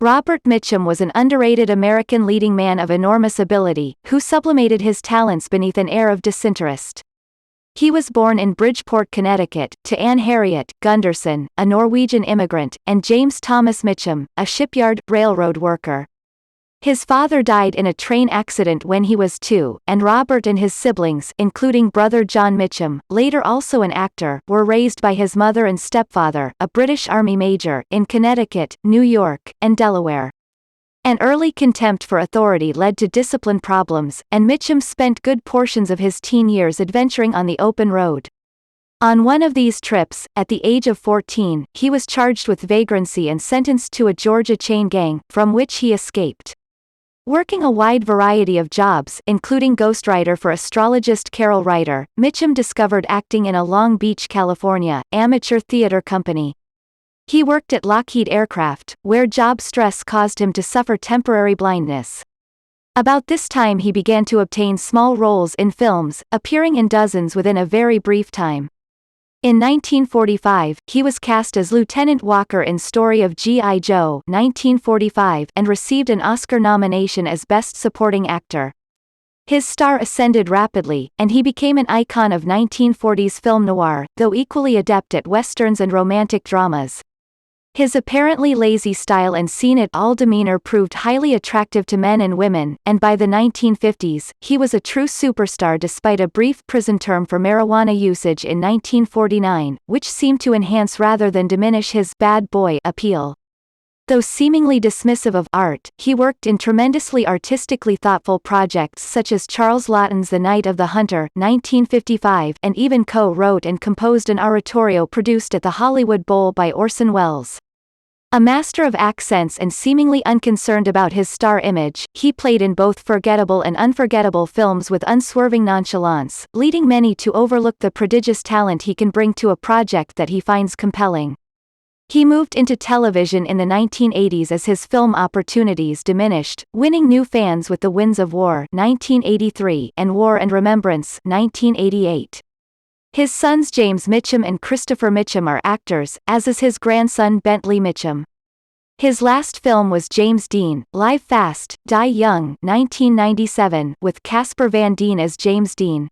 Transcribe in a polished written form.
Robert Mitchum was an underrated American leading man of enormous ability, who sublimated his talents beneath an air of disinterest. He was born in Bridgeport, Connecticut, to Anne Harriet Gunderson, a Norwegian immigrant, and James Thomas Mitchum, a shipyard, railroad worker. His father died in a train accident when he was 2, and Robert and his siblings, including brother John Mitchum, later also an actor, were raised by his mother and stepfather, a British Army major, in Connecticut, New York, and Delaware. An early contempt for authority led to discipline problems, and Mitchum spent good portions of his teen years adventuring on the open road. On one of these trips, at the age of 14, he was charged with vagrancy and sentenced to a Georgia chain gang, from which he escaped. Working a wide variety of jobs, including ghostwriter for astrologist Carol Reiter, Mitchum discovered acting in a Long Beach, California, amateur theater company. He worked at Lockheed Aircraft, where job stress caused him to suffer temporary blindness. About this time he began to obtain small roles in films, appearing in dozens within a very brief time. In 1945, he was cast as Lieutenant Walker in Story of G.I. Joe 1945 and received an Oscar nomination as Best Supporting Actor. His star ascended rapidly, and he became an icon of 1940s film noir, though equally adept at westerns and romantic dramas. His apparently lazy style and seen-it-all demeanor proved highly attractive to men and women, and by the 1950s, he was a true superstar despite a brief prison term for marijuana usage in 1949, which seemed to enhance rather than diminish his bad boy appeal. Though seemingly dismissive of art, he worked in tremendously artistically thoughtful projects such as Charles Laughton's The Night of the Hunter 1955 and even co-wrote and composed an oratorio produced at the Hollywood Bowl by Orson Welles. A master of accents and seemingly unconcerned about his star image, he played in both forgettable and unforgettable films with unswerving nonchalance, leading many to overlook the prodigious talent he can bring to a project that he finds compelling. He moved into television in the 1980s as his film opportunities diminished, winning new fans with The Winds of War 1983 and War and Remembrance 1988. His sons James Mitchum and Christopher Mitchum are actors, as is his grandson Bentley Mitchum. His last film was James Dean, Live Fast, Die Young 1997, with Casper Van Dien as James Dean.